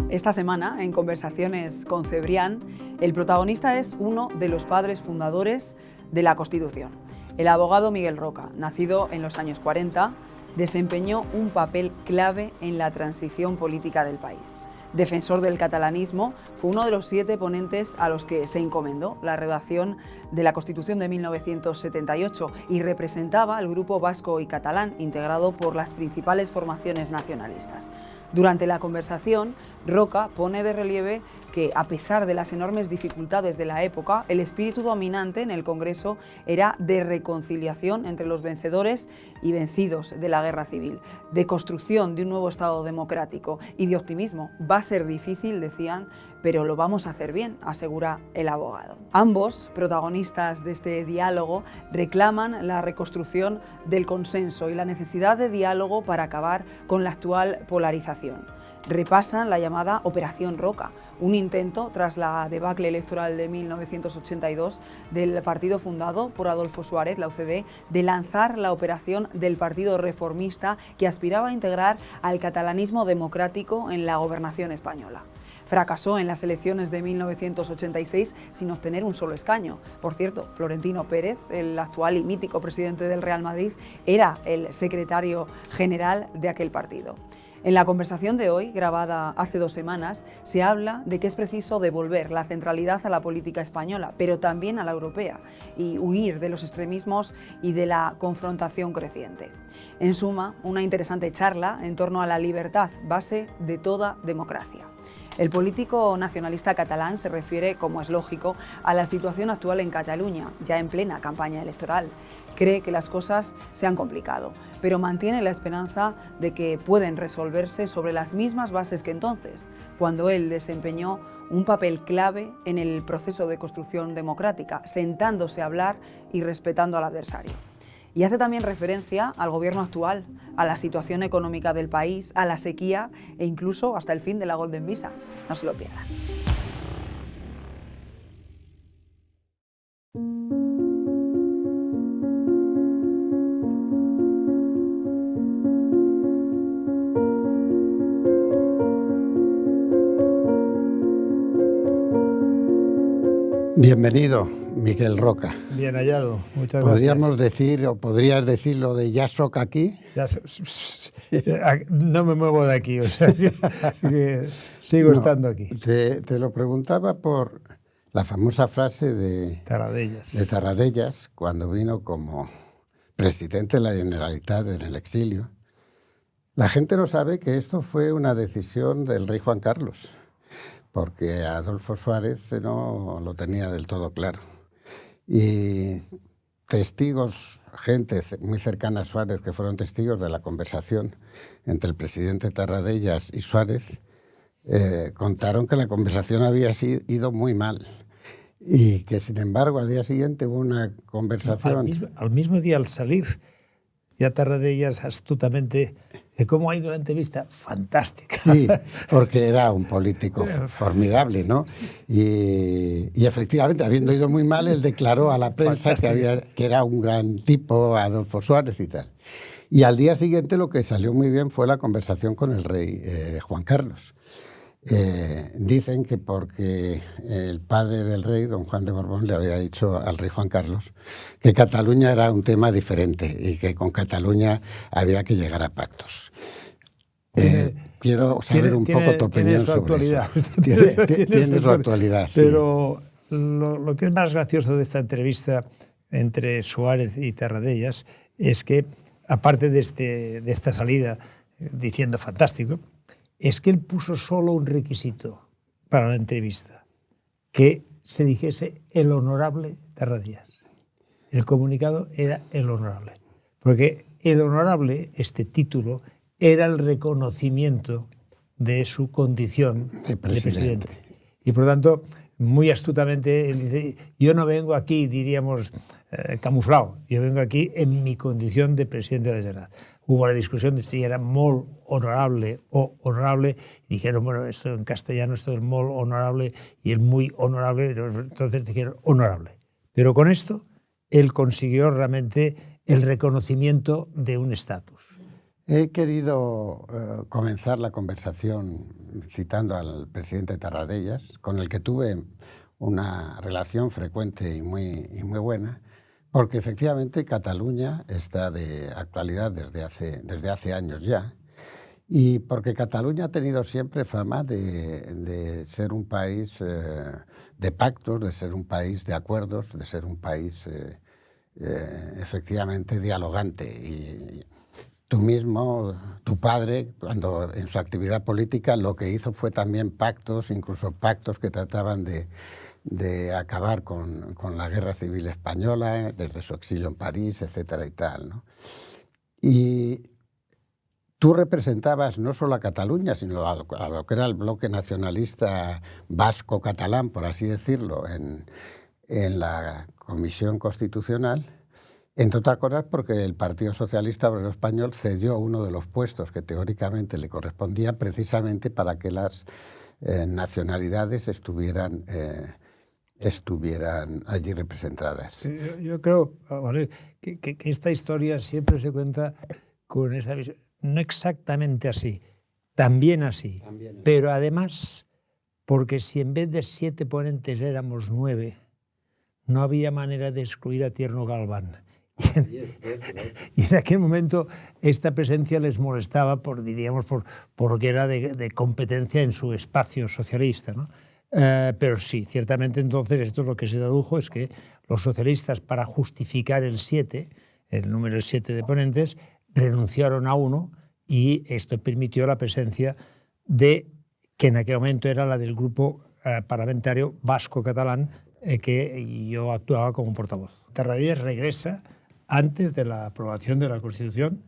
Esta semana, en Conversaciones con Cebrián, el protagonista es uno de los padres fundadores de la Constitución. El abogado Miguel Roca, nacido en los años 40, desempeñó un papel clave en la transición política del país. Defensor del catalanismo, fue uno de los 7 ponentes a los que se encomendó la redacción de la Constitución de 1978 y representaba al grupo vasco y catalán, integrado por las principales formaciones nacionalistas. Durante la conversación, Roca pone de relieve que, a pesar de las enormes dificultades de la época, el espíritu dominante en el Congreso era de reconciliación entre los vencedores y vencidos de la guerra civil, de construcción de un nuevo Estado democrático y de optimismo. Va a ser difícil, decían, pero lo vamos a hacer bien, asegura el abogado. Ambos, protagonistas de este diálogo, reclaman la reconstrucción del consenso y la necesidad de diálogo para acabar con la actual polarización. Repasan la llamada Operación Roca, un intento tras la debacle electoral de 1982 del partido fundado por Adolfo Suárez, la UCD, de lanzar la operación del Partido Reformista que aspiraba a integrar al catalanismo democrático en la gobernación española. Fracasó en las elecciones de 1986 sin obtener un solo escaño. Por cierto, Florentino Pérez, el actual y mítico presidente del Real Madrid, era el secretario general de aquel partido. En la conversación de hoy, grabada hace 2 semanas, se habla de que es preciso devolver la centralidad a la política española, pero también a la europea, y huir de los extremismos y de la confrontación creciente. En suma, una interesante charla en torno a la libertad, base de toda democracia. El político nacionalista catalán se refiere, como es lógico, a la situación actual en Cataluña, ya en plena campaña electoral. Cree que las cosas se han complicado, pero mantiene la esperanza de que pueden resolverse sobre las mismas bases que entonces, cuando él desempeñó un papel clave en el proceso de construcción democrática, sentándose a hablar y respetando al adversario. Y hace también referencia al gobierno actual, a la situación económica del país, a la sequía e incluso hasta el fin de la Golden Visa. No se lo pierdan. Bienvenido, Miguel Roca. Bien hallado, muchas ¿Podríamos gracias. decir, o podrías decir lo de ya soc aquí? No me muevo de aquí, o sea, que sigo estando aquí. Te lo preguntaba por la famosa frase de Tarradellas, cuando vino como presidente de la Generalitat en el exilio. La gente no sabe que esto fue una decisión del rey Juan Carlos, porque Adolfo Suárez no lo tenía del todo claro. Y testigos, gente muy cercana a Suárez, que fueron testigos de la conversación entre el presidente Tarradellas y Suárez, contaron que la conversación había ido muy mal y que, sin embargo, al día siguiente hubo una conversación... Al mismo día, al salir, ya Tarradellas astutamente... ¿Cómo ha ido la entrevista? Fantástica. Sí, porque era un político formidable, ¿no? Y efectivamente, habiendo ido muy mal, él declaró a la prensa que era un gran tipo, Adolfo Suárez y tal. Y al día siguiente lo que salió muy bien fue la conversación con el rey Juan Carlos. Dicen que porque el padre del rey, don Juan de Borbón, le había dicho al rey Juan Carlos que Cataluña era un tema diferente y que con Cataluña había que llegar a pactos. Quiero saber un poco tu opinión sobre eso. Tiene su actualidad, sí. Pero lo que es más gracioso de esta entrevista entre Suárez y Tarradellas es que, aparte de esta salida diciendo fantástico, es que él puso solo un requisito para la entrevista, que se dijese el honorable Tarradellas. El comunicado era el honorable, porque el honorable, este título, era el reconocimiento de su condición de presidente. Y por lo tanto, muy astutamente, él dice, yo no vengo aquí, diríamos, camuflado, yo vengo aquí en mi condición de presidente de la Generalitat. Hubo la discusión de si era molt honorable o honorable, y dijeron, bueno, esto en castellano, esto es molt honorable y el muy honorable, entonces dijeron honorable. Pero con esto, él consiguió realmente el reconocimiento de un estatus. He querido comenzar la conversación citando al presidente Tarradellas, con el que tuve una relación frecuente y muy buena, porque efectivamente Cataluña está de actualidad desde hace años ya, y porque Cataluña ha tenido siempre fama de ser un país de pactos, de ser un país de acuerdos, de ser un país efectivamente dialogante. Y tú mismo, tu padre, cuando en su actividad política lo que hizo fue también pactos, incluso pactos que trataban de acabar con la guerra civil española, desde su exilio en París, etcétera y tal, ¿no? Y tú representabas no solo a Cataluña, sino a lo que era el bloque nacionalista vasco-catalán, por así decirlo, en la Comisión Constitucional, entre otras cosas porque el Partido Socialista Obrero Español cedió uno de los puestos que teóricamente le correspondía precisamente para que las nacionalidades estuvieran allí representadas. Yo creo, vale, que esta historia siempre se cuenta con esta visión. No exactamente así, también así, pero además, porque si en vez de 7 ponentes éramos 9, no había manera de excluir a Tierno Galván. Y en aquel momento esta presencia les molestaba porque era de competencia en su espacio socialista, ¿no? Pero sí, ciertamente entonces esto es lo que se tradujo, es que los socialistas, para justificar el número 7 de ponentes, renunciaron a uno, y esto permitió la presencia que en aquel momento era la del grupo parlamentario vasco-catalán, que yo actuaba como portavoz. Tarradellas regresa antes de la aprobación de la Constitución.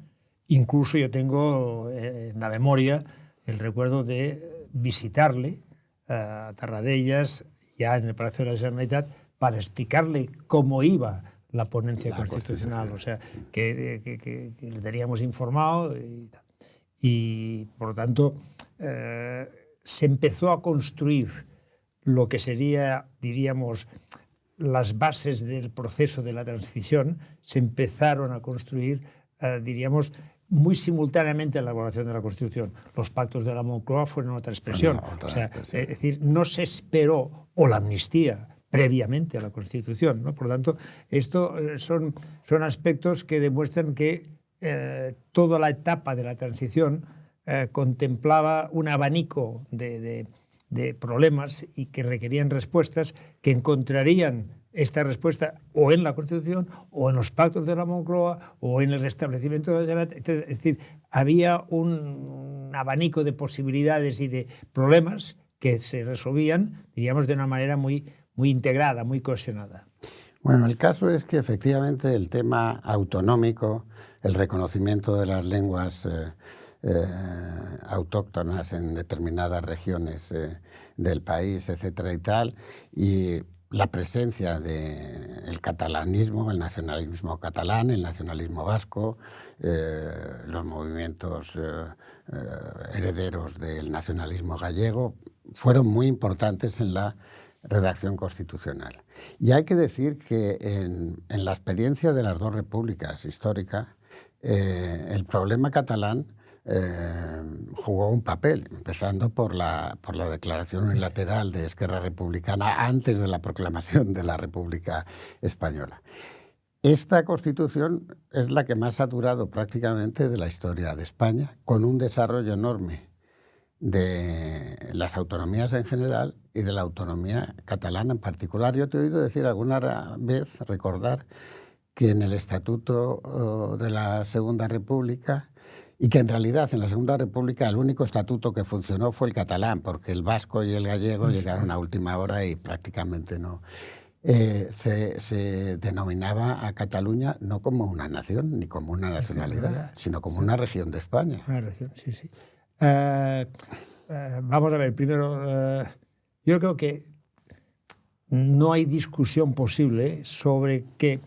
Incluso yo tengo en la memoria el recuerdo de visitarle a Tarradellas ya en el Palacio de la Generalitat para explicarle cómo iba la ponencia constitucional, o sea, que le teníamos informado y por lo tanto se empezó a construir lo que sería, diríamos, las bases del proceso de la transición. Se empezaron a construir, diríamos, muy simultáneamente a la elaboración de la Constitución. Los pactos de la Moncloa fueron otra expresión. Es decir, no se esperó, o la amnistía, previamente a la Constitución, ¿no? Por lo tanto, esto son aspectos que demuestran que toda la etapa de la transición contemplaba un abanico de problemas y que requerían respuestas, que encontrarían esta respuesta o en la Constitución o en los pactos de la Moncloa o en el restablecimiento de la Generalitat. Es decir, había un abanico de posibilidades y de problemas que se resolvían, diríamos, de una manera muy integrada, muy cohesionada. Bueno, el caso es que efectivamente el tema autonómico, el reconocimiento de las lenguas autóctonas en determinadas regiones del país, etcétera y tal, y la presencia del catalanismo, el nacionalismo catalán, el nacionalismo vasco, los movimientos herederos del nacionalismo gallego, fueron muy importantes en la redacción constitucional. Y hay que decir que en la experiencia de las dos repúblicas históricas, el problema catalán jugó un papel, empezando por la declaración unilateral de Esquerra Republicana antes de la proclamación de la República Española. Esta Constitución es la que más ha durado prácticamente de la historia de España, con un desarrollo enorme de las autonomías en general y de la autonomía catalana en particular. Yo te he oído decir alguna vez, recordar, que en el Estatuto de la Segunda República, y que en realidad en la Segunda República el único estatuto que funcionó fue el catalán, porque el vasco y el gallego llegaron a última hora y prácticamente no. Se denominaba a Cataluña no como una nación ni como una nacionalidad, sino como una región de España. Una región, sí, sí. Vamos a ver, primero, yo creo que no hay discusión posible sobre que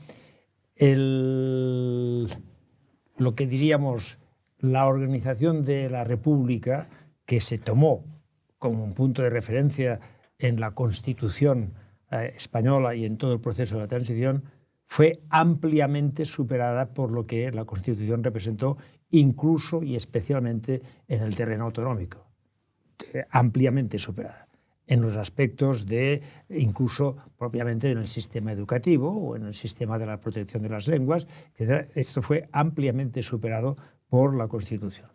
lo que diríamos la organización de la República, que se tomó como un punto de referencia en la Constitución española y en todo el proceso de la transición, fue ampliamente superada por lo que la Constitución representó incluso y especialmente en el terreno autonómico, ampliamente superada. En los aspectos de, incluso propiamente en el sistema educativo o en el sistema de la protección de las lenguas, etc. Esto fue ampliamente superado por la Constitución.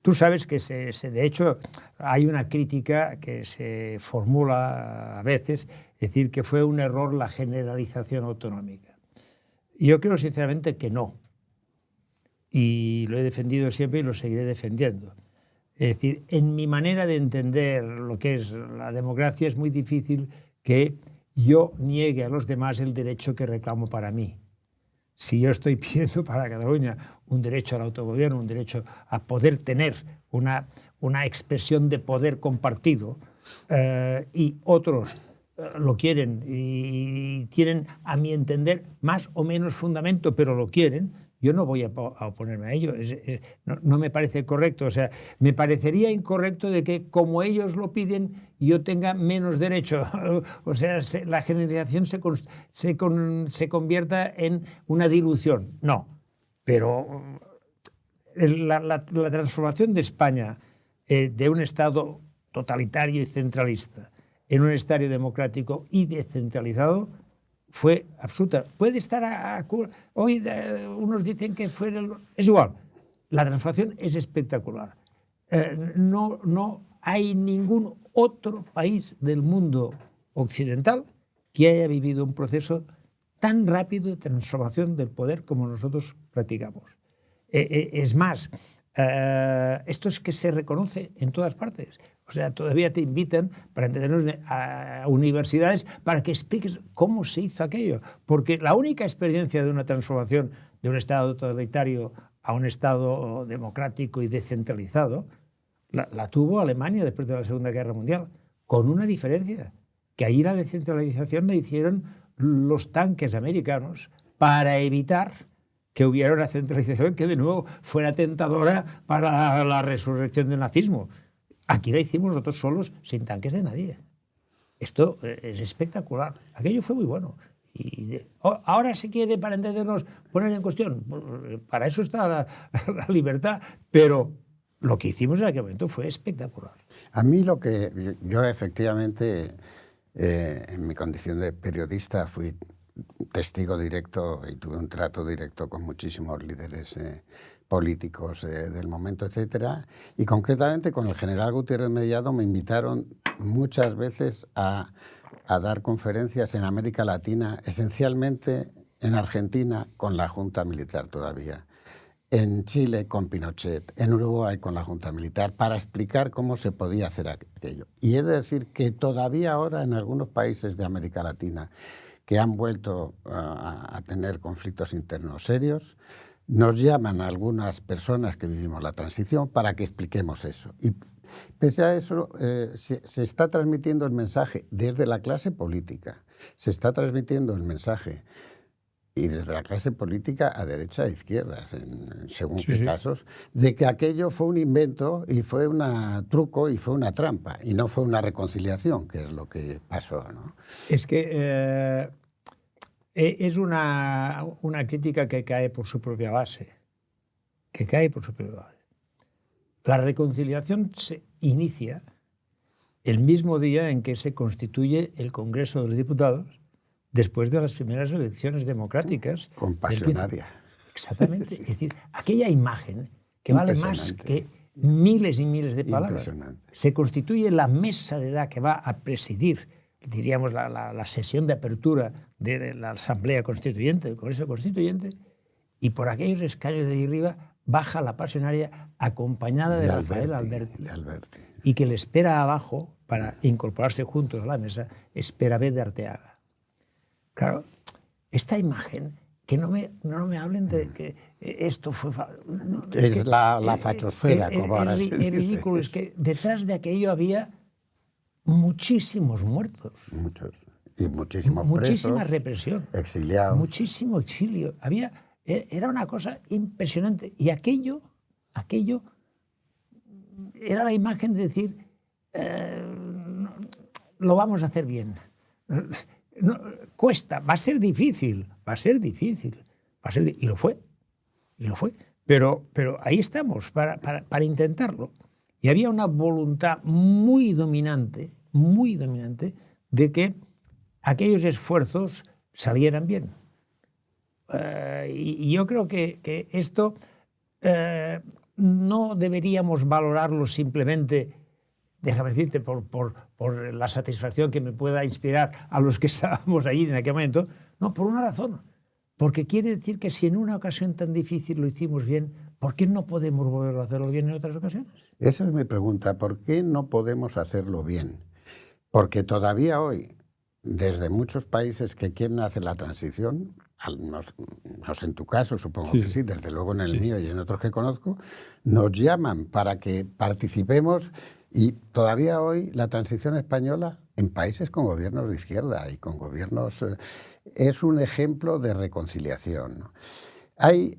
Tú sabes que de hecho hay una crítica que se formula a veces, es decir, que fue un error la generalización autonómica. Yo creo sinceramente que no. Y lo he defendido siempre y lo seguiré defendiendo. Es decir, en mi manera de entender lo que es la democracia es muy difícil que yo niegue a los demás el derecho que reclamo para mí. Si yo estoy pidiendo para Cataluña un derecho al autogobierno, un derecho a poder tener una expresión de poder compartido, y otros lo quieren y tienen, a mi entender, más o menos fundamento, pero lo quieren, yo no voy a oponerme a ello. No me parece correcto. O sea, me parecería incorrecto de que, como ellos lo piden, yo tenga menos derecho. O sea, la generalización se convierta en una dilución. No. Pero la transformación de España de un Estado totalitario y centralista en un Estado democrático y descentralizado fue absoluta. Puede estar hoy unos dicen que fue es igual. La transformación es espectacular. No hay ningún otro país del mundo occidental que haya vivido un proceso tan rápido de transformación del poder como nosotros practicamos. Es más, esto es que se reconoce en todas partes. O sea, todavía te invitan, para entendernos, a universidades para que expliques cómo se hizo aquello. Porque la única experiencia de una transformación de un Estado totalitario a un Estado democrático y descentralizado la tuvo Alemania después de la Segunda Guerra Mundial, con una diferencia, que ahí la descentralización la hicieron los tanques americanos para evitar que hubiera una centralización que de nuevo fuera tentadora para la resurrección del nazismo. Aquí la hicimos nosotros solos, sin tanques de nadie. Esto es espectacular. Aquello fue muy bueno. Y ahora se quiere, para entendernos, poner en cuestión. Para eso está la libertad. Pero lo que hicimos en aquel momento fue espectacular. A mí lo que yo efectivamente, en mi condición de periodista, fui testigo directo y tuve un trato directo con muchísimos líderes políticos del momento, etcétera, y concretamente con el general Gutiérrez Mellado me invitaron muchas veces a dar conferencias en América Latina, esencialmente en Argentina con la Junta Militar todavía, en Chile con Pinochet, en Uruguay con la Junta Militar, para explicar cómo se podía hacer aquello. Y he de decir que todavía ahora en algunos países de América Latina que han vuelto a tener conflictos internos serios, nos llaman a algunas personas que vivimos la transición para que expliquemos eso. Y pese a eso, se está transmitiendo el mensaje desde la clase política, se está transmitiendo el mensaje y desde la clase política a derecha e izquierda, según qué casos, de que aquello fue un invento y fue un truco y fue una trampa y no fue una reconciliación, que es lo que pasó, ¿no? Es que es una crítica que cae por su propia base. La reconciliación se inicia el mismo día en que se constituye el Congreso de los Diputados, después de las primeras elecciones democráticas. Compasionaria. Exactamente. Es decir, aquella imagen que vale más que miles y miles de palabras. Se constituye la mesa de edad que va a presidir, diríamos, la sesión de apertura de la Asamblea Constituyente, del Congreso Constituyente, y por aquellos escalones de ahí arriba baja la pasionaria acompañada de Rafael Alberti. Y que le espera abajo, para incorporarse juntos a la mesa, espera B. de Arteaga. Claro, esta imagen, que no me hablen de que esto fue... No, es la fachosfera, como ahora se dice. Es ridículo, es que detrás de aquello había muchísimos muertos. Muchos. Y muchísimos muchísima presos, represión. Exiliados. Muchísimo exilio. Era una cosa impresionante. Y aquello era la imagen de decir, lo vamos a hacer bien. No, cuesta, va a ser difícil. Y lo fue. Pero ahí estamos para intentarlo. Y había una voluntad muy dominante de que aquellos esfuerzos salieran bien. Y yo creo que esto no deberíamos valorarlo simplemente, déjame decirte, por la satisfacción que me pueda inspirar a los que estábamos allí en aquel momento. No, por una razón. Porque quiere decir que si en una ocasión tan difícil lo hicimos bien, ¿por qué no podemos volver a hacerlo bien en otras ocasiones? Esa es mi pregunta. ¿Por qué no podemos hacerlo bien? Porque todavía hoy, desde muchos países que quieren hacer la transición, no sé en tu caso, supongo que sí, desde luego en el mío y en otros que conozco, nos llaman para que participemos, y todavía hoy la transición española en países con gobiernos de izquierda y con gobiernos es un ejemplo de reconciliación, ¿no?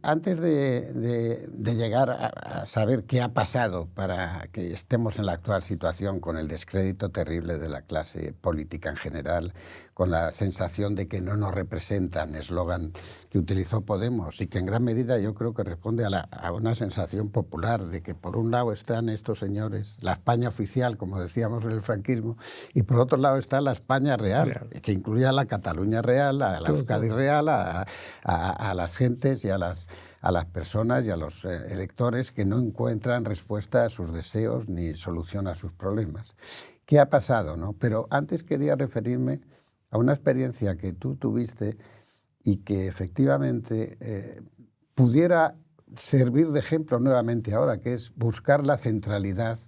Antes de llegar a saber qué ha pasado para que estemos en la actual situación, con el descrédito terrible de la clase política en general, con la sensación de que no nos representan, eslogan que utilizó Podemos, y que en gran medida yo creo que responde a una sensación popular de que por un lado están estos señores, la España oficial, como decíamos en el franquismo, y por otro lado está la España real, que incluía a la Cataluña real, a la Euskadi real, a las gentes y a las personas y a los electores que no encuentran respuesta a sus deseos ni solución a sus problemas. ¿Qué ha pasado, no? Pero antes quería referirme a una experiencia que tú tuviste y que efectivamente pudiera servir de ejemplo nuevamente ahora, que es buscar la centralidad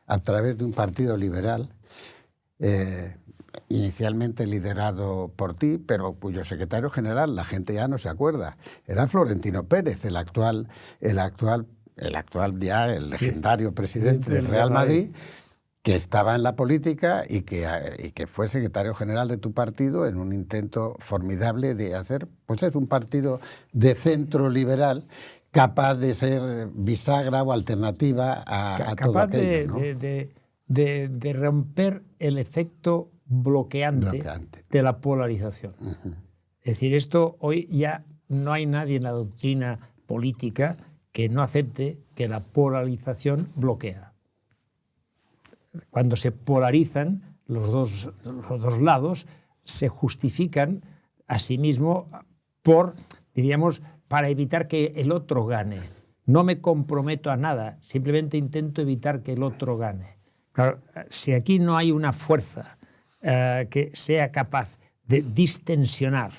a través de un partido liberal, inicialmente liderado por ti, pero cuyo secretario general la gente ya no se acuerda. Era Florentino Pérez, el legendario presidente del Real Madrid, que estaba en la política y que fue secretario general de tu partido en un intento formidable de hacer, pues es un partido de centro liberal capaz de ser bisagra o alternativa a todo aquello, ¿no? de romper el efecto bloqueante de la polarización. Es decir, esto hoy ya no hay nadie en la doctrina política que no acepte que la polarización bloquea. Cuando se polarizan los dos lados, se justifican a sí mismo para evitar que el otro gane. No me comprometo a nada, simplemente intento evitar que el otro gane. Claro, si aquí no hay una fuerza que sea capaz de distensionar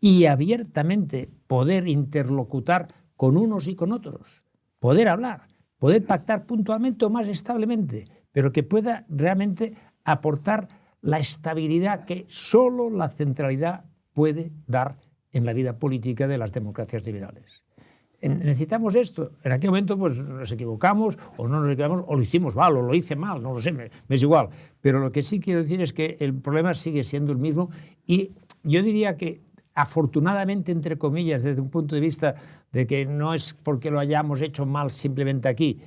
y abiertamente poder interlocutar con unos y con otros, poder hablar, poder pactar puntualmente o más establemente, pero que pueda realmente aportar la estabilidad que solo la centralidad puede dar en la vida política de las democracias liberales. Necesitamos esto. En aquel momento pues nos equivocamos o no nos equivocamos, o lo hicimos mal o lo hice mal, no lo sé, me es igual. Pero lo que sí quiero decir es que el problema sigue siendo el mismo, y yo diría que afortunadamente, entre comillas, desde un punto de vista de que no es porque lo hayamos hecho mal simplemente aquí,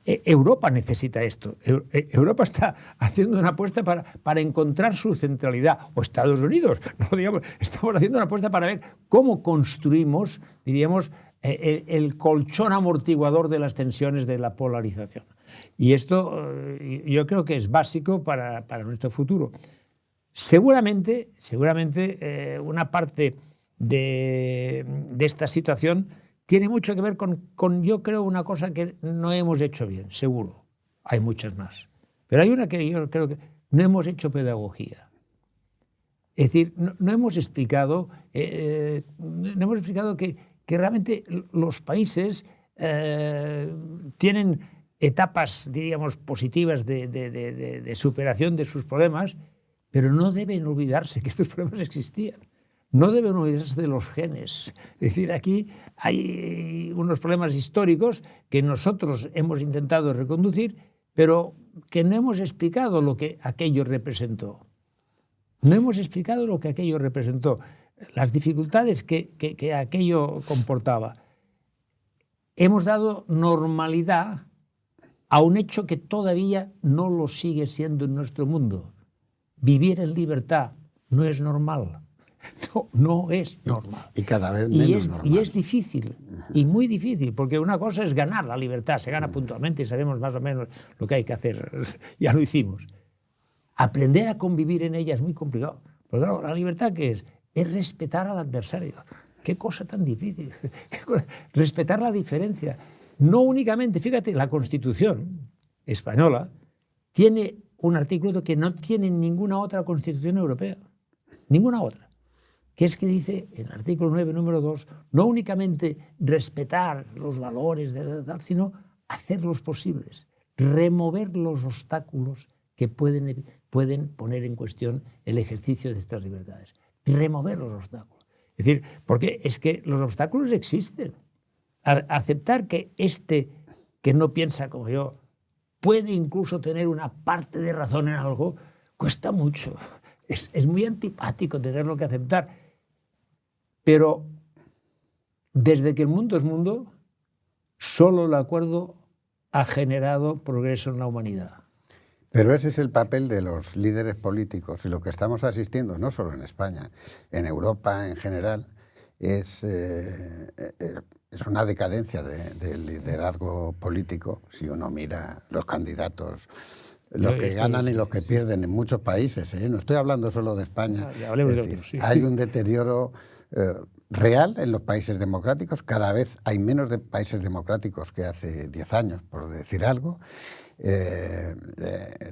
Europa necesita esto. Europa está haciendo una apuesta para encontrar su centralidad, o Estados Unidos, no digamos, estamos haciendo una apuesta para ver cómo construimos, diríamos, el colchón amortiguador de las tensiones de la polarización. Y esto yo creo que es básico para nuestro futuro. Seguramente una parte de esta situación tiene mucho que ver con, yo creo, una cosa que no hemos hecho bien, seguro. Hay muchas más. Pero hay una que yo creo que no hemos hecho pedagogía. Es decir, no hemos explicado que realmente los países tienen etapas, diríamos, positivas de superación de sus problemas, pero no deben olvidarse que estos problemas existían. No deben olvidarse de los genes. Es decir, aquí hay unos problemas históricos que nosotros hemos intentado reconducir, pero que no hemos explicado lo que aquello representó. No hemos explicado lo que aquello representó, las dificultades que aquello comportaba. Hemos dado normalidad a un hecho que todavía no lo sigue siendo en nuestro mundo. Vivir en libertad no es normal. No es normal. Y cada vez menos normal. Y es difícil, y muy difícil, porque una cosa es ganar la libertad, se gana puntualmente y sabemos más o menos lo que hay que hacer, ya lo hicimos. Aprender a convivir en ella es muy complicado. Porque claro, la libertad, ¿qué es? Es respetar al adversario. Qué cosa tan difícil. Respetar la diferencia. No únicamente, fíjate, la Constitución española tiene un artículo que no tiene ninguna otra Constitución europea. Ninguna otra. Que es que dice, en el artículo 9, número 2, no únicamente respetar los valores, sino hacerlos posibles. Remover los obstáculos que pueden poner en cuestión el ejercicio de estas libertades. Remover los obstáculos. Es decir, porque es que los obstáculos existen. Aceptar que que no piensa como yo puede incluso tener una parte de razón en algo, cuesta mucho. Es muy antipático tenerlo que aceptar. Pero desde que el mundo es mundo, solo el acuerdo ha generado progreso en la humanidad. Pero ese es el papel de los líderes políticos y lo que estamos asistiendo, no solo en España, en Europa en general, es una decadencia del liderazgo político. Si uno mira los candidatos, los que ganan y los que pierden en muchos países, no estoy hablando solo de España. Hablemos de otros, sí. Hay un deterioro real en los países democráticos. Cada vez hay menos países democráticos que hace 10 años, por decir algo.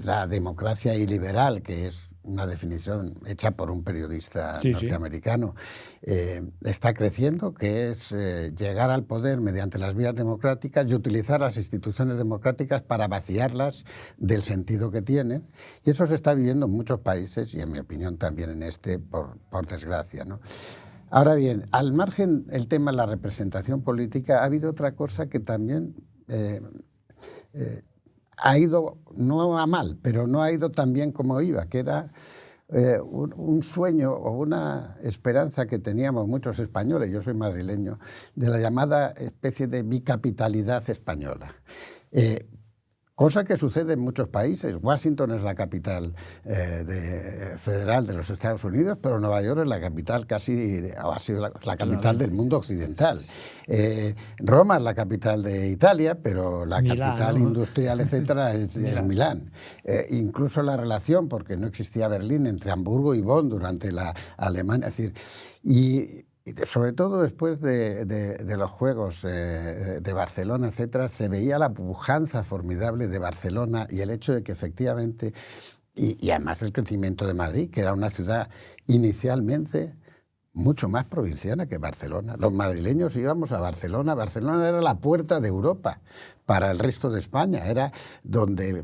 La democracia iliberal, que es una definición hecha por un periodista norteamericano, está creciendo, que es llegar al poder mediante las vías democráticas y utilizar las instituciones democráticas para vaciarlas del sentido que tienen. Y eso se está viviendo en muchos países y, en mi opinión, también en por desgracia, ¿no? Ahora bien, al margen el tema de la representación política, ha habido otra cosa que también ha ido, no a mal, pero no ha ido tan bien como iba, que era un sueño o una esperanza que teníamos muchos españoles, yo soy madrileño, de la llamada especie de bicapitalidad española. Cosa que sucede en muchos países. Washington es la capital federal de los Estados Unidos, pero Nueva York es la capital ha sido la capital del mundo occidental. Roma es la capital de Italia, pero la capital industrial, etcétera, es Milán. Incluso la relación, porque no existía Berlín, entre Hamburgo y Bonn durante la Alemania. Es decir, y sobre todo después de los Juegos de Barcelona, etcétera, se veía la pujanza formidable de Barcelona y el hecho de que efectivamente, y además el crecimiento de Madrid, que era una ciudad inicialmente mucho más provinciana que Barcelona. Los madrileños íbamos a Barcelona. Barcelona era la puerta de Europa para el resto de España. Era donde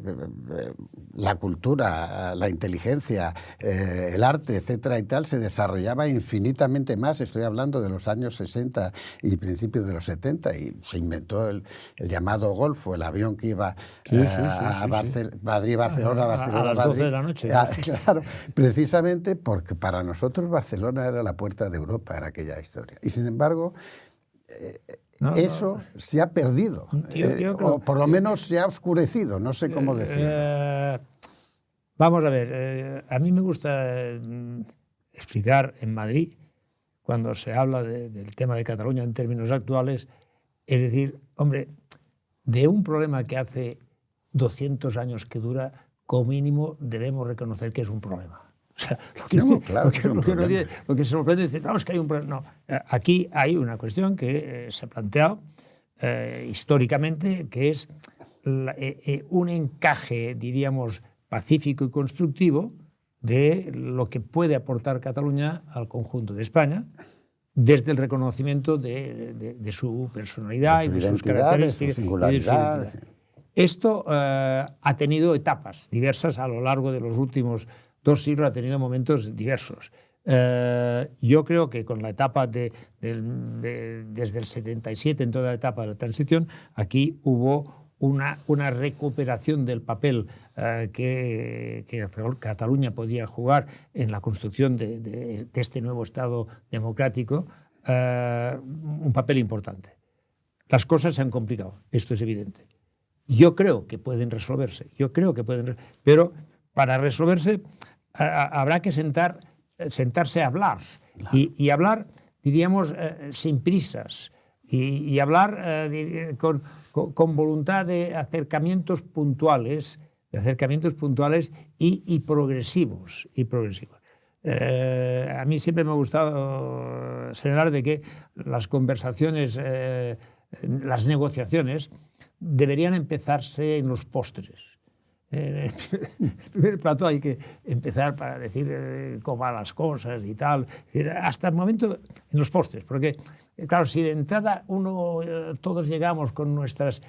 la cultura, la inteligencia, el arte, etcétera y tal, se desarrollaba infinitamente más. Estoy hablando de los años 60 y principios de los 70, y se inventó el llamado Golfo, el avión que iba a Madrid, Barcelona, Barcelona, a las 12 de la noche. Claro, precisamente porque para nosotros Barcelona era la puerta de Europa en aquella historia. Y sin embargo, eso se ha perdido, o por lo menos se ha oscurecido, no sé cómo decirlo. Vamos a ver, a mí me gusta explicar en Madrid, cuando se habla del tema de Cataluña en términos actuales, es decir, hombre, de un problema que hace 200 años que dura, como mínimo debemos reconocer que es un problema. O sea, lo que se sorprende es decir, no, es que hay un problema. No, aquí hay una cuestión que se ha planteado históricamente, que es un encaje, diríamos, pacífico y constructivo de lo que puede aportar Cataluña al conjunto de España, desde el reconocimiento de su personalidad y de sus características, de su singularidad. Esto ha tenido etapas diversas a lo largo de los últimos 2 siglos, ha tenido momentos diversos. Yo creo que con la etapa desde el 77, en toda la etapa de la transición, aquí hubo una recuperación del papel que Cataluña podía jugar en la construcción de este nuevo Estado democrático, un papel importante. Las cosas se han complicado, esto es evidente. Yo creo que pueden resolverse, pero para resolverse habrá que sentar sentarse a hablar. Y hablar, diríamos, sin prisas. Y hablar con voluntad de acercamientos puntuales y progresivos. A mí siempre me ha gustado señalar de que las conversaciones, las negociaciones, deberían empezarse en los postres. En el primer plato hay que empezar para decir cómo van las cosas y tal. Hasta el momento en los postres, porque claro, si de entrada todos llegamos con nuestros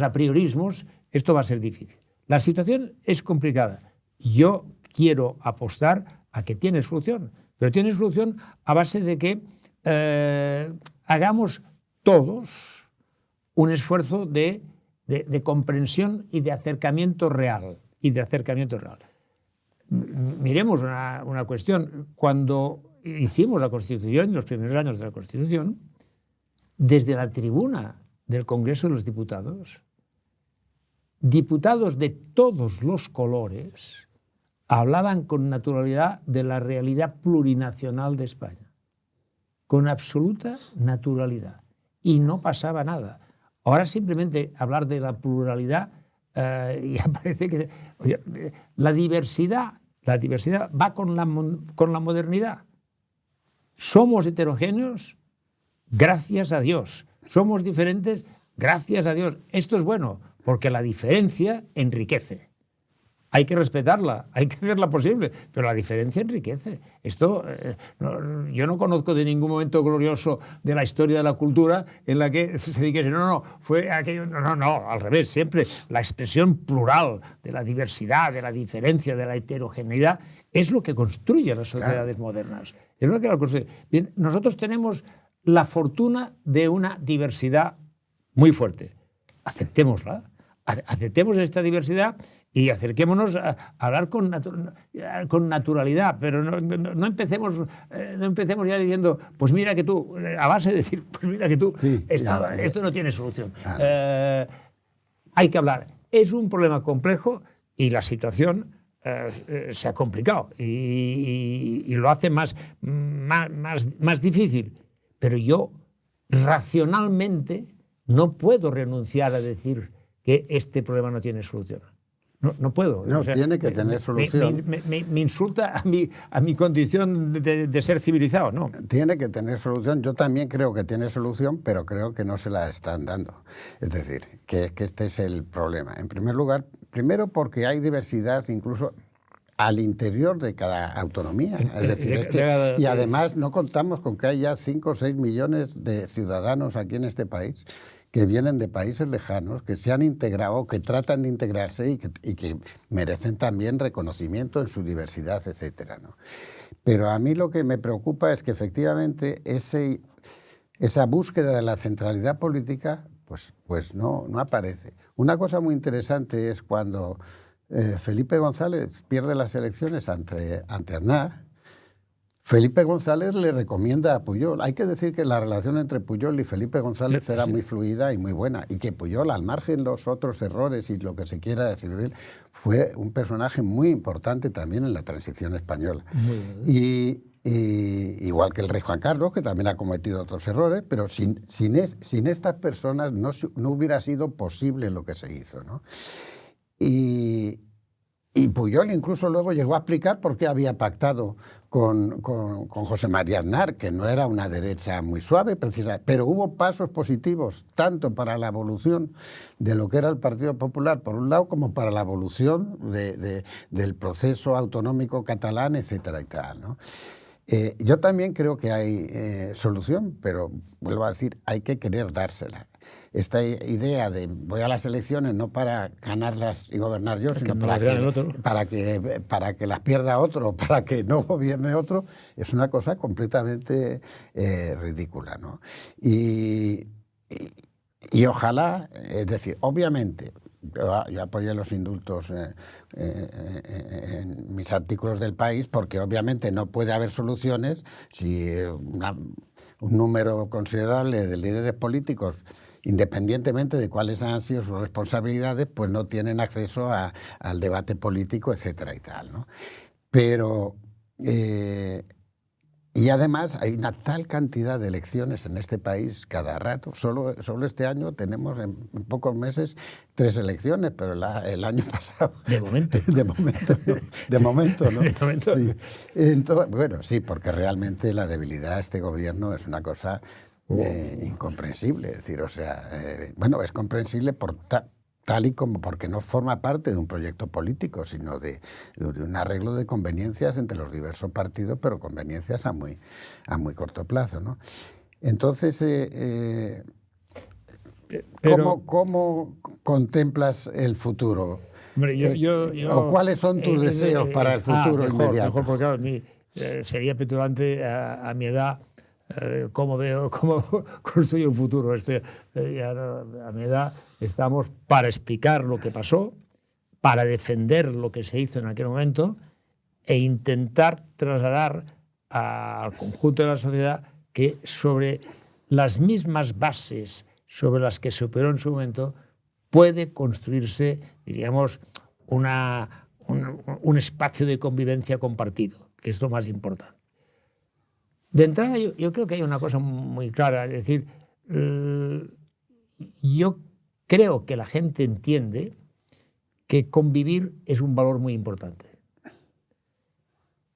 apriorismos, esto va a ser difícil. La situación es complicada. Yo quiero apostar a que tiene solución, pero tiene solución a base de que hagamos todos un esfuerzo de comprensión y de acercamiento real. Miremos una cuestión. Cuando hicimos la Constitución, en los primeros años de la Constitución, desde la tribuna del Congreso de los Diputados, diputados de todos los colores hablaban con naturalidad de la realidad plurinacional de España, con absoluta naturalidad, y no pasaba nada. Ahora simplemente hablar de la pluralidad ya parece que... Oye, la diversidad va con la modernidad. Somos heterogéneos, gracias a Dios. Somos diferentes, gracias a Dios. Esto es bueno, porque la diferencia enriquece. Hay que respetarla, hay que hacerla posible, pero la diferencia enriquece. Esto, yo no conozco de ningún momento glorioso de la historia de la cultura en la que se dijese, fue aquello, no, al revés, siempre la expresión plural de la diversidad, de la diferencia, de la heterogeneidad, es lo que construye las sociedades modernas. Es lo que la construye. Bien, nosotros tenemos la fortuna de una diversidad muy fuerte. Aceptémosla. Aceptemos esta diversidad y acerquémonos a hablar con naturalidad, pero no empecemos ya diciendo, pues mira que tú, a base de decir, pues mira que tú, sí, esto no tiene solución. Hay que hablar. Es un problema complejo y la situación se ha complicado y lo hace más difícil. Pero yo, racionalmente, no puedo renunciar a decir que este problema no tiene solución. No puedo. No, tiene que tener solución. Me insulta a mi condición de ser civilizado, ¿no? Tiene que tener solución. Yo también creo que tiene solución, pero creo que no se la están dando. Es decir, que este es el problema. En primer lugar, primero porque hay diversidad incluso al interior de cada autonomía. Es decir, y además no contamos con que haya 5 o 6 millones de ciudadanos aquí en este país que vienen de países lejanos, que se han integrado, que tratan de integrarse y que merecen también reconocimiento en su diversidad, etcétera, ¿no? Pero a mí lo que me preocupa es que efectivamente esa búsqueda de la centralidad política pues no aparece. Una cosa muy interesante es cuando Felipe González pierde las elecciones ante Aznar. Felipe González le recomienda a Pujol. Hay que decir que la relación entre Pujol y Felipe González era muy fluida y muy buena, y que Pujol, al margen de los otros errores y lo que se quiera decir de él, fue un personaje muy importante también en la transición española. Y igual que el rey Juan Carlos, que también ha cometido otros errores, pero sin estas personas no hubiera sido posible lo que se hizo, ¿no? Y Pujol incluso luego llegó a explicar por qué había pactado con José María Aznar, que no era una derecha muy suave, precisa, pero hubo pasos positivos, tanto para la evolución de lo que era el Partido Popular, por un lado, como para la evolución del proceso autonómico catalán, etcétera y tal, ¿no? Yo también creo que hay solución, pero vuelvo a decir, hay que querer dársela. Esta idea de voy a las elecciones no para ganarlas y gobernar yo, sino para que las pierda otro, para que no gobierne otro, es una cosa completamente ridícula, ¿no? Y ojalá, es decir, obviamente, yo apoyé los indultos en mis artículos del País, porque obviamente no puede haber soluciones si un número considerable de líderes políticos, independientemente de cuáles han sido sus responsabilidades, pues no tienen acceso al debate político, etcétera y tal, ¿no? Pero Y además hay una tal cantidad de elecciones en este país cada rato. Solo este año tenemos en pocos meses 3 elecciones, pero el año pasado... De momento. De momento, ¿no? De momento, ¿no? De momento. Sí. Bueno, sí, porque realmente la debilidad de este gobierno es una cosa incomprensible. Es decir, o sea, bueno, es comprensible tal y como porque no forma parte de un proyecto político, sino de un arreglo de conveniencias entre los diversos partidos, pero conveniencias a muy corto plazo, ¿no? Entonces, ¿cómo contemplas el futuro? Hombre, ¿O cuáles son tus deseos para el futuro inmediato? Mejor, porque claro, sería petulante a mi edad cómo construyo un futuro. A mi edad estamos para explicar lo que pasó, para defender lo que se hizo en aquel momento e intentar trasladar al conjunto de la sociedad que sobre las mismas bases sobre las que se operó en su momento puede construirse, diríamos, un espacio de convivencia compartido, que es lo más importante. De entrada, yo creo que hay una cosa muy clara, es decir, yo creo que la gente entiende que convivir es un valor muy importante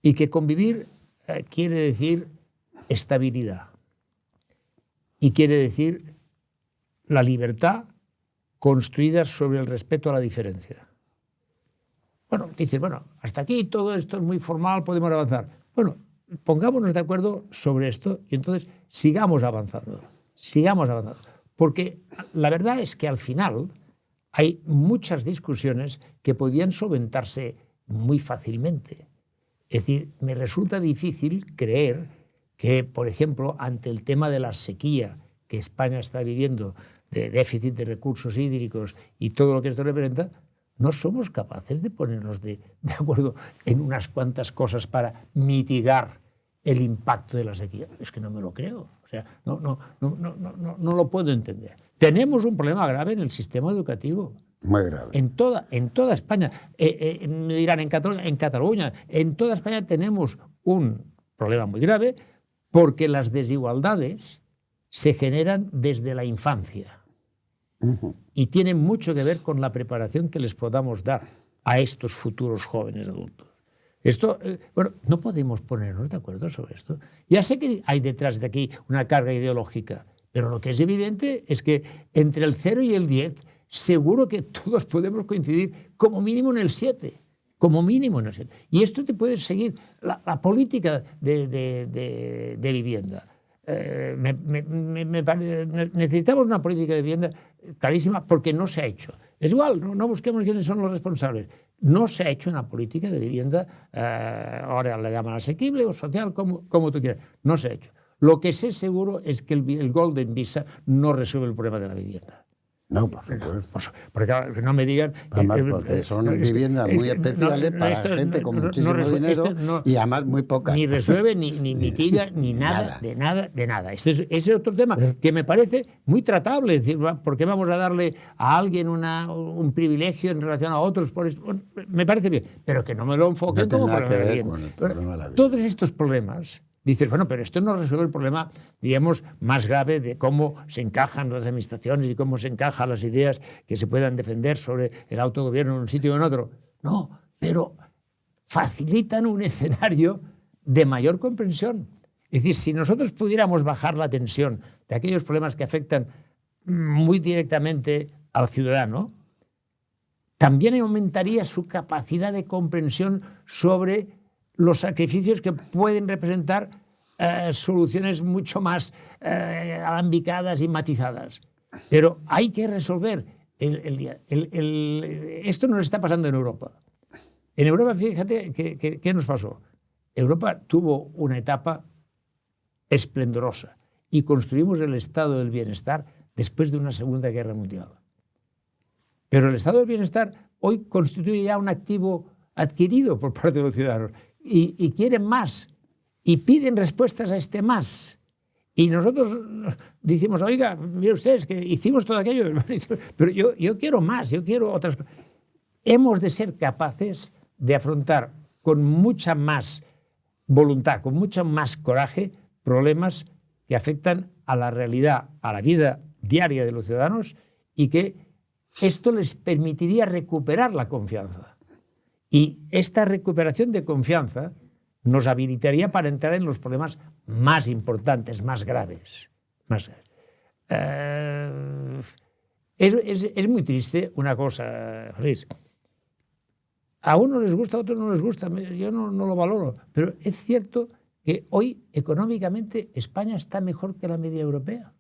y que convivir quiere decir estabilidad y quiere decir la libertad construida sobre el respeto a la diferencia. Bueno, dices, hasta aquí todo esto es muy formal, podemos avanzar. Bueno, pongámonos de acuerdo sobre esto y entonces sigamos avanzando. Porque la verdad es que al final hay muchas discusiones que podían solventarse muy fácilmente. Es decir, me resulta difícil creer que, por ejemplo, ante el tema de la sequía que España está viviendo, de déficit de recursos hídricos y todo lo que esto representa, no somos capaces de ponernos de acuerdo en unas cuantas cosas para mitigar el impacto de la sequía. Es que no me lo creo. O sea, no lo puedo entender. Tenemos un problema grave en el sistema educativo. Muy grave. En toda España. Me dirán, en Cataluña, en toda España tenemos un problema muy grave porque las desigualdades se generan desde la infancia. Y tienen mucho que ver con la preparación que les podamos dar a estos futuros jóvenes adultos. Esto, no podemos ponernos de acuerdo sobre esto. Ya sé que hay detrás de aquí una carga ideológica, pero lo que es evidente es que entre el 0 y el 10 seguro que todos podemos coincidir como mínimo en el 7. Como mínimo en el 7. Y esto te puede seguir la política de vivienda. Necesitamos una política de vivienda clarísima porque no se ha hecho. Es igual, no busquemos quiénes son los responsables. No se ha hecho una política de vivienda, ahora la llaman asequible o social, como tú quieras. No se ha hecho. Lo que sé seguro es que el Golden Visa no resuelve el problema de la vivienda. No, por supuesto. Porque no me digan... Además, porque son viviendas muy especiales para gente con muchísimo dinero y además muy pocas. Ni resuelve, ni mitiga, ni nada, de nada. Ese es otro tema que me parece muy tratable. Es decir, ¿por qué vamos a darle a alguien un privilegio en relación a otros? Por esto? Me parece bien, pero que no me lo enfoquen como problema. Todos estos problemas... Dices, pero esto no resuelve el problema, diríamos, más grave de cómo se encajan las administraciones y cómo se encajan las ideas que se puedan defender sobre el autogobierno en un sitio o en otro. No, pero facilitan un escenario de mayor comprensión. Es decir, si nosotros pudiéramos bajar la tensión de aquellos problemas que afectan muy directamente al ciudadano, también aumentaría su capacidad de comprensión sobre los sacrificios que pueden representar soluciones mucho más alambicadas y matizadas. Pero hay que resolver esto nos está pasando en Europa. En Europa, fíjate, ¿qué nos pasó? Europa tuvo una etapa esplendorosa y construimos el estado del bienestar después de una Segunda Guerra Mundial. Pero el estado del bienestar hoy constituye ya un activo adquirido por parte de los ciudadanos. Y quieren más, y piden respuestas a este más. Y nosotros decimos, oiga, mire ustedes, que hicimos todo aquello, pero yo quiero más, yo quiero otras cosas. Hemos de ser capaces de afrontar con mucha más voluntad, con mucho más coraje, problemas que afectan a la realidad, a la vida diaria de los ciudadanos, y que esto les permitiría recuperar la confianza. Y esta recuperación de confianza nos habilitaría para entrar en los problemas más importantes, más graves. Es muy triste una cosa, Luis. A uno les gusta, a otros no les gusta. Yo no lo valoro. Pero es cierto que hoy, económicamente, España está mejor que la media europea.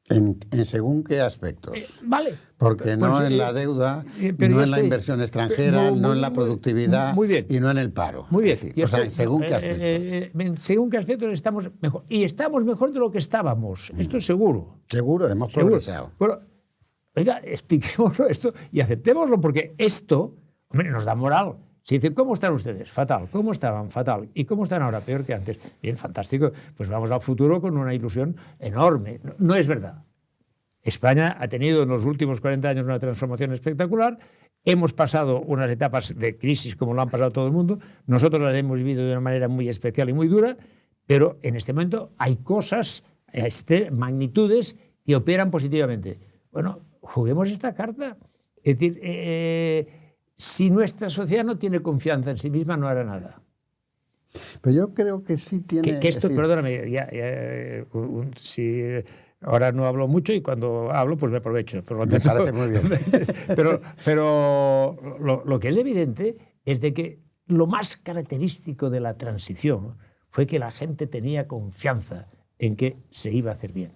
¿En según qué aspectos? Vale. Porque no en la deuda, no en la inversión extranjera, no en la productividad y no en el paro. Muy bien. Es decir, o sea, ¿en según qué aspectos? En según qué aspectos estamos mejor. Y estamos mejor de lo que estábamos. Esto es seguro. Seguro, hemos progresado. Bueno, oiga, expliquémoslo esto y aceptémoslo, porque esto, hombre, nos da moral. Si dicen, ¿cómo están ustedes? Fatal. ¿Cómo estaban? Fatal. ¿Y cómo están ahora? Peor que antes. Bien, fantástico. Pues vamos al futuro con una ilusión enorme. No es verdad. España ha tenido en los últimos 40 años una transformación espectacular. Hemos pasado unas etapas de crisis como lo han pasado todo el mundo. Nosotros las hemos vivido de una manera muy especial y muy dura, pero en este momento hay cosas, magnitudes que operan positivamente. Bueno, juguemos esta carta. Es decir, si nuestra sociedad no tiene confianza en sí misma, no hará nada. Pero yo creo que sí tiene... Que esto, perdóname, si ahora no hablo mucho y cuando hablo pues me aprovecho. Me parece muy bien. Pero lo que es evidente es de que lo más característico de la transición fue que la gente tenía confianza en que se iba a hacer bien.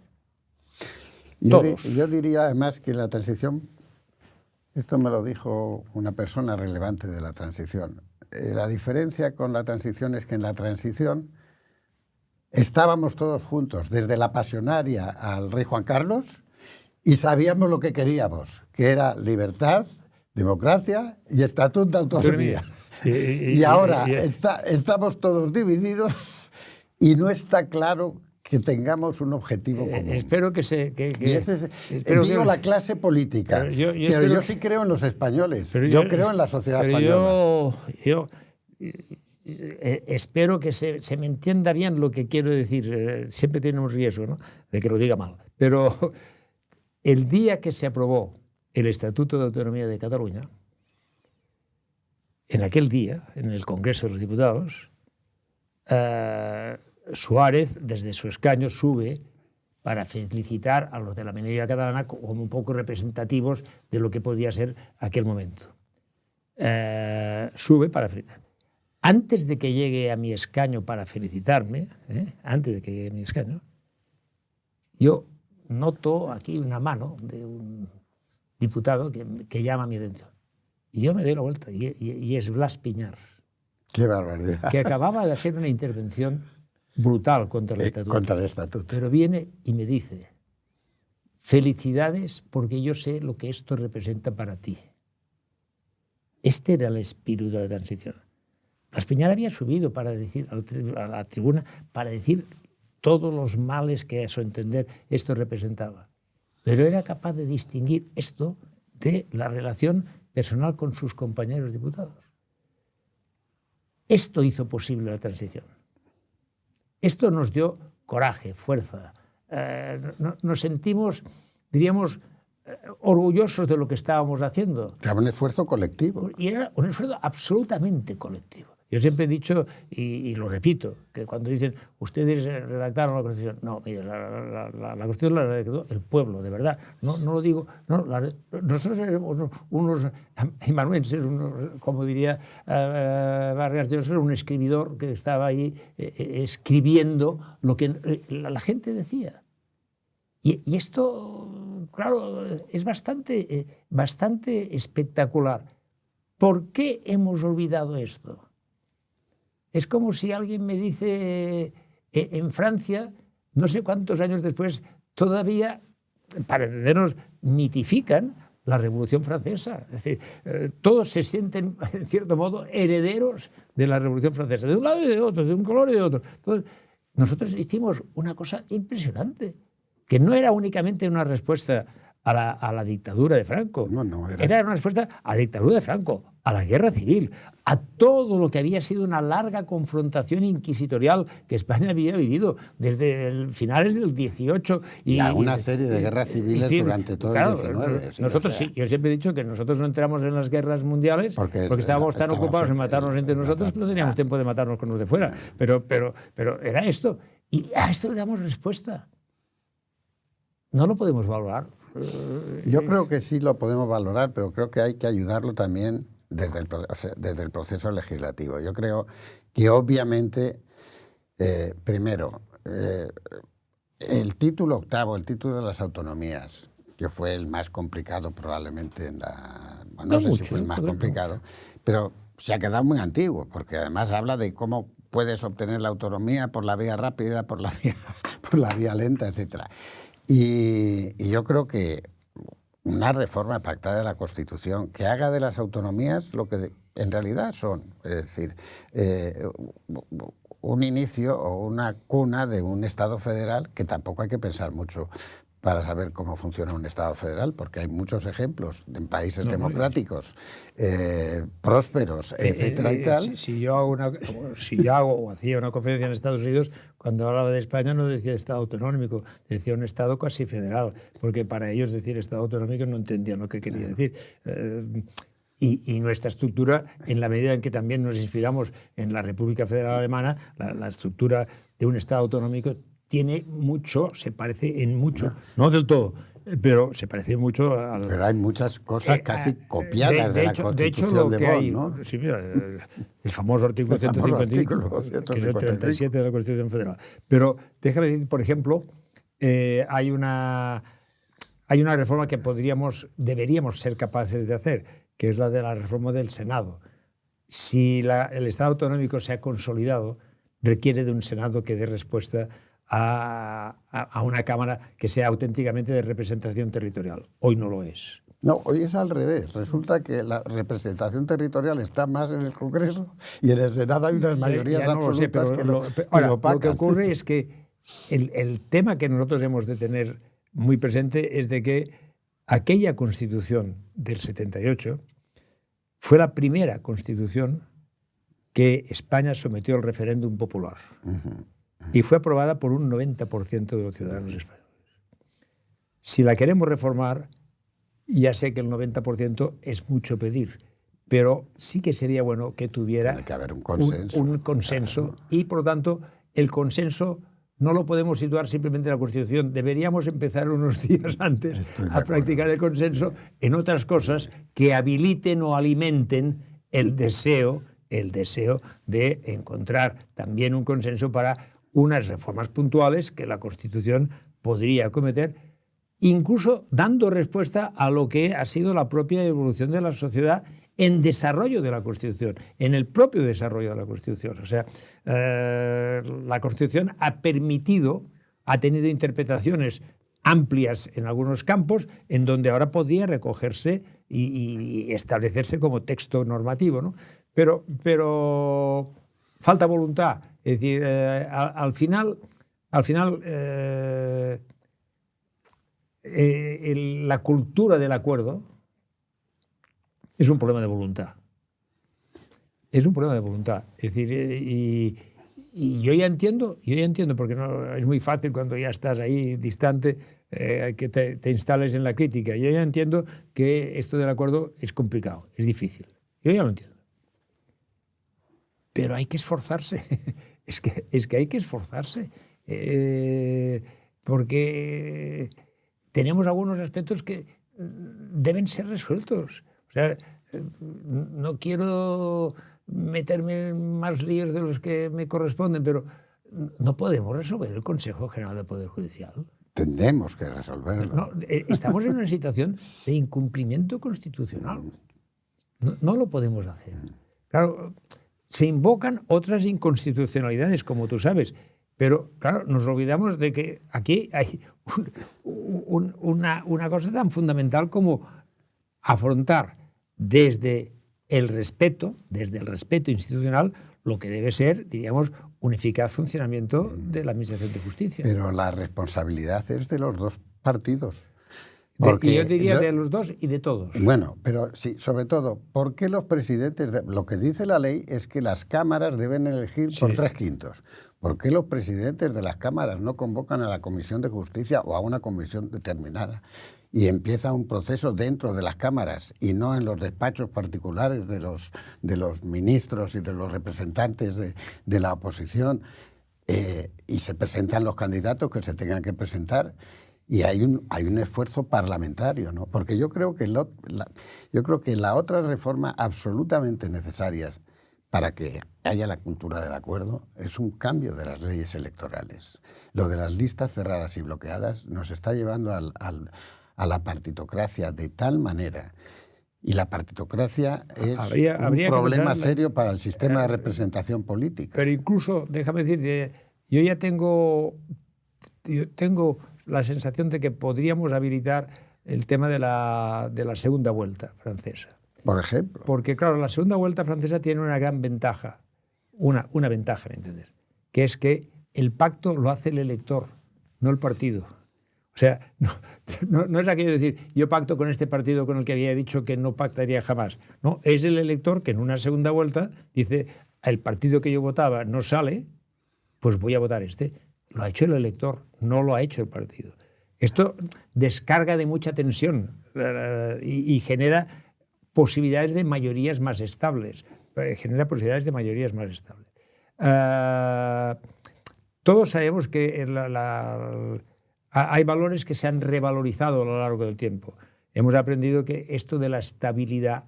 Yo diría además que la transición... Esto me lo dijo una persona relevante de la transición. La diferencia con la transición es que en la transición estábamos todos juntos, desde la pasionaria al rey Juan Carlos, y sabíamos lo que queríamos, que era libertad, democracia y estatuto de autonomía. Y ahora estamos todos divididos y no está claro que tengamos un objetivo común. Espero que se... digo la clase política, pero yo sí creo en los españoles, yo creo en la sociedad española. Yo espero que se me entienda bien lo que quiero decir. Siempre tiene un riesgo, ¿no?, de que lo diga mal. Pero el día que se aprobó el Estatuto de Autonomía de Cataluña, en aquel día, en el Congreso de los Diputados, Suárez, desde su escaño, sube para felicitar a los de la minoría catalana como un poco representativos de lo que podía ser aquel momento. Sube para felicitar. Antes de que llegue a mi escaño para felicitarme, yo noto aquí una mano de un diputado que llama mi atención. Y yo me doy la vuelta, y es Blas Piñar. ¡Qué barbaridad! Que acababa de hacer una intervención brutal contra el estatuto. Contra el estatuto. Pero viene y me dice, felicidades porque yo sé lo que esto representa para ti. Este era el espíritu de la transición. Blas Piñar había subido para decir, a la tribuna para decir todos los males que a su entender esto representaba. Pero era capaz de distinguir esto de la relación personal con sus compañeros diputados. Esto hizo posible la transición. Esto nos dio coraje, fuerza. Nos sentimos, diríamos, orgullosos de lo que estábamos haciendo. Era un esfuerzo colectivo. Y era un esfuerzo absolutamente colectivo. Yo siempre he dicho, y lo repito, que cuando dicen, ustedes redactaron la Constitución, no, mire, la Constitución la redactó el pueblo, de verdad. No lo digo, no, nosotros éramos unos amanuenses, como diría Vargas Llosa, un escribidor que estaba ahí escribiendo lo que la gente decía. Y esto, claro, es bastante espectacular. ¿Por qué hemos olvidado esto? Es como si alguien me dice, en Francia, no sé cuántos años después, todavía, para entendernos, mitifican la Revolución Francesa. Es decir, todos se sienten, en cierto modo, herederos de la Revolución Francesa, de un lado y de otro, de un color y de otro. Entonces, nosotros hicimos una cosa impresionante, que no era únicamente una respuesta a la dictadura de Franco. No, era una respuesta a la dictadura de Franco, a la guerra civil, a todo lo que había sido una larga confrontación inquisitorial que España había vivido desde finales del 18 y a una serie de guerras civiles durante todo el 19. Nosotros sí, yo siempre he dicho que nosotros no entramos en las guerras mundiales porque estábamos tan ocupados en matarnos entre nosotros que no teníamos tiempo de matarnos con los de fuera. Pero era esto. Y a esto le damos respuesta. No lo podemos valorar. Yo creo que sí lo podemos valorar, pero creo que hay que ayudarlo también desde el proceso legislativo. Yo creo que obviamente, primero, el título octavo, el título de las autonomías, que fue el más complicado probablemente no sé si fue el más complicado, pero se ha quedado muy antiguo, porque además habla de cómo puedes obtener la autonomía por la vía rápida, por la vía lenta, etcétera. Y yo creo que una reforma pactada de la Constitución que haga de las autonomías lo que en realidad son, es decir, un inicio o una cuna de un Estado federal, que tampoco hay que pensar mucho para saber cómo funciona un Estado federal, porque hay muchos ejemplos en países democráticos, prósperos, etcétera y tal. Si yo hago o hacía una conferencia en Estados Unidos, cuando hablaba de España no decía Estado autonómico, decía un Estado casi federal, porque para ellos decir Estado autonómico no entendían lo que quería decir. Y nuestra estructura, en la medida en que también nos inspiramos en la República Federal Alemana, la estructura de un Estado autonómico tiene mucho, se parece en mucho, no del todo, pero se parece mucho al... Pero hay muchas cosas casi copiadas de la Constitución de Bonn, ¿no? Sí, mira, el famoso artículo 155, que es el 37 de la Constitución Federal. Pero déjame decir, por ejemplo, hay una reforma que deberíamos ser capaces de hacer, que es la de la reforma del Senado. Si el Estado autonómico se ha consolidado, requiere de un Senado que dé respuesta a una Cámara que sea auténticamente de representación territorial. Hoy no lo es. No, hoy es al revés. Resulta que la representación territorial está más en el Congreso y en el Senado hay unas mayorías absolutas que lo opacan. Lo que ocurre es que el tema que nosotros hemos de tener muy presente es de que aquella Constitución del 78 fue la primera Constitución que España sometió al referéndum popular. Y fue aprobada por un 90% de los ciudadanos españoles. Si la queremos reformar, ya sé que el 90% es mucho pedir, pero sí que sería bueno que tuviera Tiene que haber un consenso. Un consenso. Claro. Y, por lo tanto, el consenso no lo podemos situar simplemente en la Constitución. Deberíamos empezar unos días antes a practicar el consenso en otras cosas que habiliten o alimenten el deseo de encontrar también un consenso para unas reformas puntuales que la Constitución podría acometer, incluso dando respuesta a lo que ha sido la propia evolución de la sociedad en desarrollo de la Constitución, en el propio desarrollo de la Constitución. O sea, la Constitución ha tenido interpretaciones amplias en algunos campos, en donde ahora podría recogerse y establecerse como texto normativo, ¿no? Pero falta voluntad. Es decir, al final la cultura del acuerdo es un problema de voluntad. Es un problema de voluntad. Es decir, y yo ya entiendo, porque no es muy fácil cuando ya estás ahí distante que te instales en la crítica. Yo ya entiendo que esto del acuerdo es complicado, es difícil. Yo ya lo entiendo. Pero hay que esforzarse. Es que hay que esforzarse. Porque tenemos algunos aspectos que deben ser resueltos. O sea, no quiero meterme en más líos de los que me corresponden, pero no podemos resolver el Consejo General del Poder Judicial. Tendremos que resolverlo. No, estamos en una situación de incumplimiento constitucional. No lo podemos hacer. Claro, se invocan otras inconstitucionalidades, como tú sabes, pero claro, nos olvidamos de que aquí hay una cosa tan fundamental como afrontar desde el respeto institucional lo que debe ser, diríamos, un eficaz funcionamiento de la Administración de Justicia. Pero la responsabilidad es de los dos partidos. Y yo diría de los dos y de todos. Bueno, pero sí, sobre todo, ¿por qué los presidentes? Lo que dice la ley es que las cámaras deben elegir por 3/5. ¿Por qué los presidentes de las cámaras no convocan a la Comisión de Justicia o a una comisión determinada y empieza un proceso dentro de las cámaras y no en los despachos particulares de los ministros y de los representantes de la oposición, y se presentan los candidatos que se tengan que presentar? Y hay un esfuerzo parlamentario, ¿no? Porque yo creo que la otra reforma absolutamente necesaria para que haya la cultura del acuerdo es un cambio de las leyes electorales. Lo de las listas cerradas y bloqueadas nos está llevando a la partitocracia de tal manera, y la partitocracia es un problema serio para el sistema de representación política. Pero incluso, déjame decirte, yo tengo la sensación de que podríamos habilitar el tema de la segunda vuelta francesa. Por ejemplo. Porque, claro, la segunda vuelta francesa tiene una gran ventaja, una ventaja, a mi entender, que es que el pacto lo hace el elector, no el partido. O sea, no es aquello de decir, yo pacto con este partido con el que había dicho que no pactaría jamás. No, es el elector que en una segunda vuelta dice, el partido que yo votaba no sale, pues voy a votar este. Lo ha hecho el elector, no lo ha hecho el partido. Esto descarga de mucha tensión y genera posibilidades de mayorías más estables. Todos sabemos que hay valores que se han revalorizado a lo largo del tiempo. Hemos aprendido que esto de la estabilidad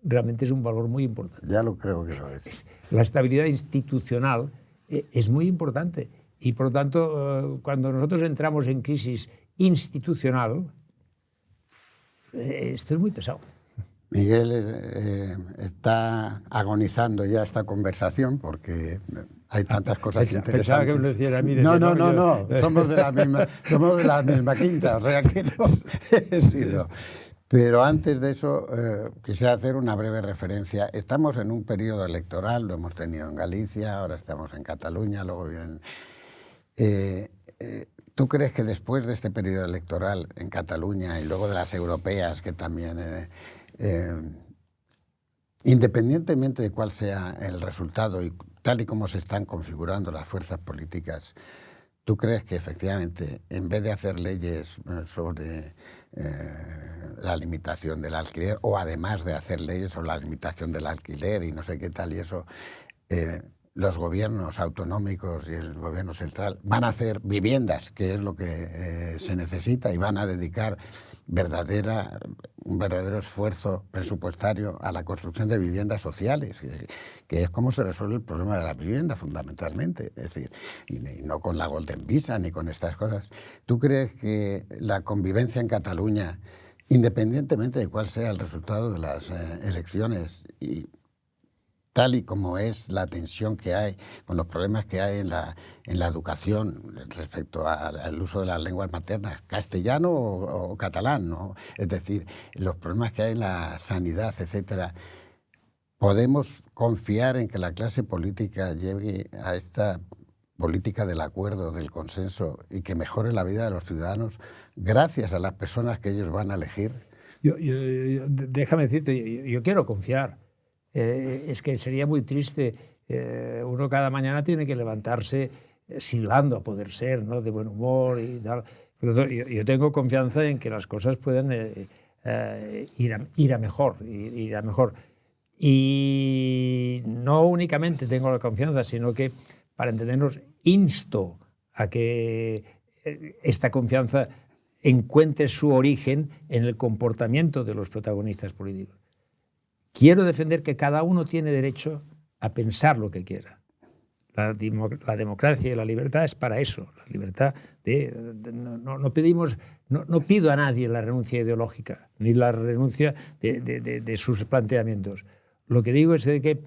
realmente es un valor muy importante. Ya lo creo que lo es. La estabilidad institucional es muy importante. Y, por lo tanto, cuando nosotros entramos en crisis institucional, esto es muy pesado. Miguel está agonizando ya esta conversación porque hay tantas cosas interesantes. Pensaba que me lo decían a mí. No. Somos de la misma quinta, o sea que no. Es decir, no. Pero antes de eso, quisiera hacer una breve referencia. Estamos en un periodo electoral, lo hemos tenido en Galicia, ahora estamos en Cataluña, luego vienen... ¿Tú crees que después de este periodo electoral en Cataluña y luego de las europeas, que también, independientemente de cuál sea el resultado y tal y como se están configurando las fuerzas políticas, ¿tú crees que efectivamente, en vez de hacer leyes sobre la limitación del alquiler, o además de hacer leyes sobre la limitación del alquiler y no sé qué tal y eso, los gobiernos autonómicos y el gobierno central van a hacer viviendas, que es lo que se necesita, y van a dedicar un verdadero esfuerzo presupuestario a la construcción de viviendas sociales, que es como se resuelve el problema de la vivienda fundamentalmente, es decir, y no con la Golden Visa ni con estas cosas? ¿Tú crees que la convivencia en Cataluña, independientemente de cuál sea el resultado de las elecciones, y tal y como es la tensión que hay, con los problemas que hay en la educación respecto al uso de las lenguas maternas, castellano o catalán, ¿no? Es decir, los problemas que hay en la sanidad, etcétera, ¿podemos confiar en que la clase política llegue a esta política del acuerdo, del consenso, y que mejore la vida de los ciudadanos gracias a las personas que ellos van a elegir? Déjame decirte, yo quiero confiar. Es que sería muy triste. Uno cada mañana tiene que levantarse silbando, a poder ser, ¿no?, de buen humor y tal. Yo tengo confianza en que las cosas pueden ir a mejor. Y no únicamente tengo la confianza, sino que, para entendernos, insto a que esta confianza encuentre su origen en el comportamiento de los protagonistas políticos. Quiero defender que cada uno tiene derecho a pensar lo que quiera. La democracia y la libertad es para eso. La libertad no pido a nadie la renuncia ideológica, ni la renuncia de sus planteamientos. Lo que digo es de que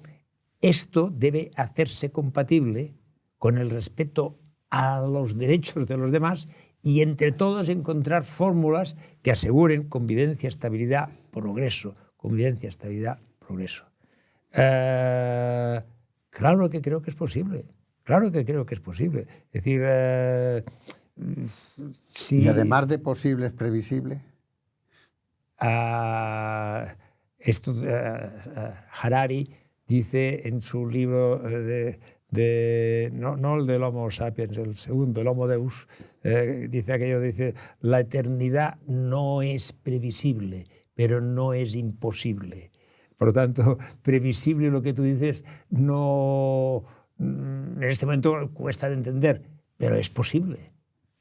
esto debe hacerse compatible con el respeto a los derechos de los demás y entre todos encontrar fórmulas que aseguren convivencia, estabilidad, progreso. Convivencia, estabilidad, progreso. Claro que creo que es posible. Es decir, ¿Y además de posible es previsible? Harari dice en su libro no el del Homo sapiens, el segundo, el Homo Deus, dice aquello, dice, la eternidad no es previsible, pero no es imposible. Por lo tanto, previsible lo que tú dices no, en este momento cuesta de entender, pero es posible.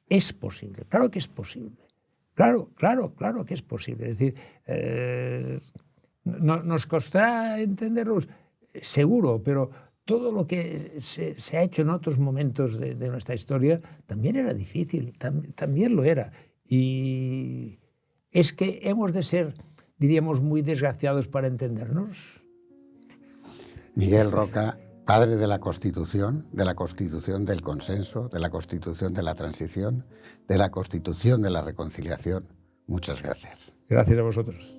Es posible, claro que es posible. Claro que es posible. Es decir, nos costará entenderlos, seguro, pero todo lo que se ha hecho en otros momentos de nuestra historia también era difícil, también lo era. Y es que hemos de ser, diríamos, muy desgraciados para entendernos. Miguel Roca, padre de la Constitución del consenso, de la Constitución de la transición, de la Constitución de la reconciliación. Muchas gracias. Gracias a vosotros.